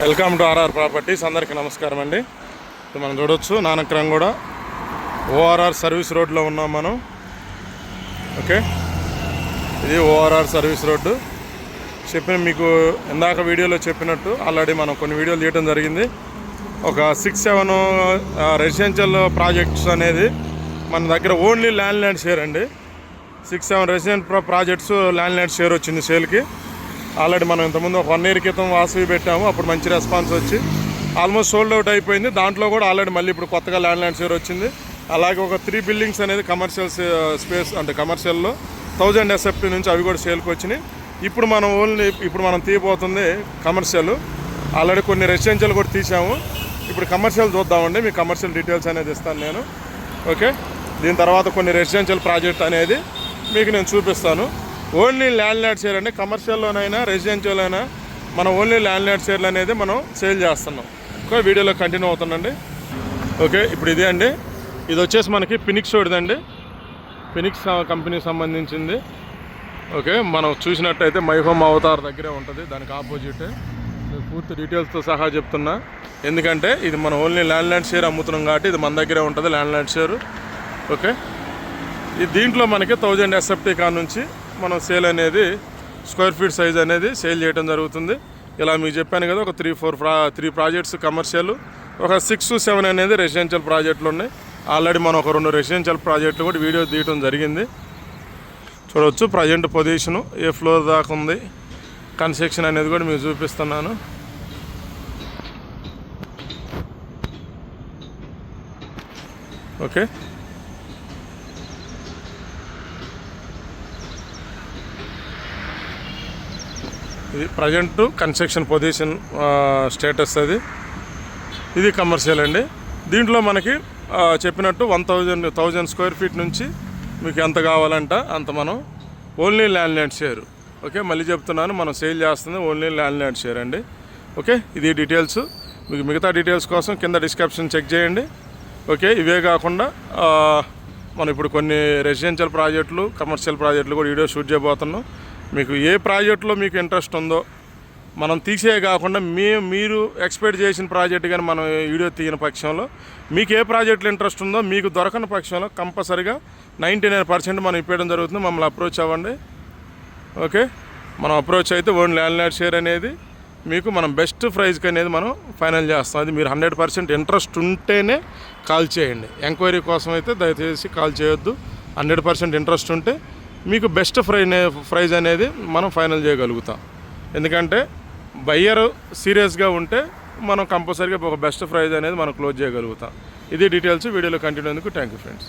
Welcome to RR properties. అందరికీ నమస్కారం అండి. మనం చూడవచ్చు నానక్రం కూడా ఓఆర్ఆర్ సర్వీస్ రోడ్లో ఉన్నాం మనం. ఓకే, ఇది ఓఆర్ఆర్ సర్వీస్ రోడ్డు. మీకు ఇందాక వీడియోలో చెప్పినట్టు ఆల్రెడీ మనం కొన్ని వీడియోలు తీయడం జరిగింది. ఒక 6-7 రెసిడెన్షియల్ ప్రాజెక్ట్స్ అనేది మన దగ్గర ఓన్లీ ల్యాండ్ షేర్ అండి. 6-7 రెసిడెన్షియల్ ప్రాజెక్ట్స్ ల్యాండ్ షేర్ వచ్చింది సేల్కి. ఆల్రెడీ మనం ఇంతకుముందు ఒక 1 year క్రితం వాసవి పెట్టాము. అప్పుడు మంచి రెస్పాన్స్ వచ్చి ఆల్మోస్ట్ సోల్డ్ అవుట్ అయిపోయింది. దాంట్లో కూడా ఆల్రెడీ మళ్ళీ ఇప్పుడు కొత్తగా ల్యాండ్ షేర్ వచ్చింది. అలాగే ఒక 3 buildings అనేది కమర్షియల్ స్పేస్ అంటే కమర్షియల్లో 1000 SFT నుంచి అవి కూడా సేల్కి వచ్చినాయి. ఇప్పుడు మనం తీయబోతుంది కమర్షియల్. ఆల్రెడీ కొన్ని రెసిడెన్షియల్ కూడా తీసాము. ఇప్పుడు కమర్షియల్ చూద్దామండి. మీకు కమర్షియల్ డీటెయిల్స్ అనేది ఇస్తాను నేను. ఓకే, దీని తర్వాత కొన్ని రెసిడెన్షియల్ ప్రాజెక్ట్ అనేది మీకు నేను చూపిస్తాను. ఓన్లీ ల్యాండ్ షేర్ అండి. కమర్షియల్లోనైనా రెసిడెన్షియల్ అయినా మనం ఓన్లీ ల్యాండ్ షేర్లు అనేది మనం సేల్ చేస్తున్నాం. ఓకే, వీడియోలో కంటిన్యూ అవుతుందండి. ఓకే, ఇప్పుడు ఇదే అండి. ఇది వచ్చేసి మనకి ఫినిక్స్ రోడ్దండి. ఫినిక్స్ కంపెనీకి సంబంధించింది. ఓకే, మనం చూసినట్టయితే మై హోమ్ అవతార్ దగ్గరే ఉంటుంది. దానికి ఆపోజిట్ పూర్తి డీటెయిల్స్తో సహా చెప్తున్నా. ఎందుకంటే ఇది మనం ఓన్లీ ల్యాండ్ షేర్ అమ్ముతున్నాం కాబట్టి ఇది మన దగ్గరే ఉంటుంది ల్యాండ్ షేర్. ఓకే, ఇది దీంట్లో మనకి 1000 SFT నుంచి మనం సేల్ అనేది స్క్వేర్ ఫీట్ సైజ్ అనేది సేల్ చేయడం జరుగుతుంది. ఇలా మీకు చెప్పాను కదా, ఒక 3 ప్రాజెక్ట్స్ కమర్షియల్, ఒక 6-7 అనేది రెసిడెన్షియల్ ప్రాజెక్టులు ఉన్నాయి. ఆల్రెడీ మనం ఒక 2 రెసిడెన్షియల్ ప్రాజెక్టులు కూడా వీడియో తీయడం జరిగింది. చూడవచ్చు ప్రజెంట్ పొజిషను ఏ ఫ్లోర్ దాకా ఉంది, కన్స్ట్రక్షన్ అనేది కూడా మీకు చూపిస్తున్నాను. ఓకే, ఇది ప్రజెంట్ కన్స్ట్రక్షన్ పొజిషన్ స్టేటస్ అది. ఇది కమర్షియల్ అండి. దీంట్లో మనకి చెప్పినట్టు 1000 స్క్వేర్ ఫీట్ నుంచి మీకు ఎంత కావాలంట అంత మనం ఓన్లీ ల్యాండ్ షేర్. ఓకే, మళ్ళీ చెప్తున్నాను, మనం సేల్ చేస్తుంది ఓన్లీ ల్యాండ్ షేర్ అండి. ఓకే, ఇది డీటెయిల్స్. మీకు మిగతా డీటెయిల్స్ కోసం కింద డిస్క్రిప్షన్ చెక్ చేయండి. ఓకే, ఇవే కాకుండా మనం ఇప్పుడు కొన్ని రెసిడెన్షియల్ ప్రాజెక్టులు కమర్షియల్ ప్రాజెక్టులు కూడా వీడియో షూట్ చేయబోతున్నాం. మీకు ఏ ప్రాజెక్టులో మీకు ఇంట్రెస్ట్ ఉందో మనం తీసే కాకుండా మీరు ఎక్స్పెక్ట్ చేసిన ప్రాజెక్ట్ కానీ మనం వీడియో తీయని పక్షంలో మీకు ఏ ప్రాజెక్టులో ఇంట్రెస్ట్ ఉందో మీకు దొరకని పక్షంలో కంపల్సరిగా 99% మనం ఇప్పేయడం జరుగుతుంది. మమ్మల్ని అప్రోచ్ అవ్వండి. ఓకే, మనం అప్రోచ్ అయితే ఓన్లీ ల్యాండ్ షేర్ అనేది మీకు మనం బెస్ట్ ప్రైజ్కి అనేది మనం ఫైనల్ చేస్తాం. అది మీరు 100% ఇంట్రెస్ట్ ఉంటేనే కాల్ చేయండి. ఎంక్వైరీ కోసం అయితే దయచేసి కాల్ చేయొద్దు. 100% ఇంట్రెస్ట్ ఉంటే మీకు బెస్ట్ ప్రైజ్ అనేది మనం ఫైనల్ చేయగలుగుతాం. ఎందుకంటే బయ్యర్ సీరియస్గా ఉంటే మనం కంపల్సరీగా ఒక బెస్ట్ ప్రైజ్ అనేది మనం క్లోజ్ చేయగలుగుతాం. ఇది డీటెయిల్స్. వీడియోలో కంటిన్యూ అయ్యేందుకు థ్యాంక్ యూ ఫ్రెండ్స్.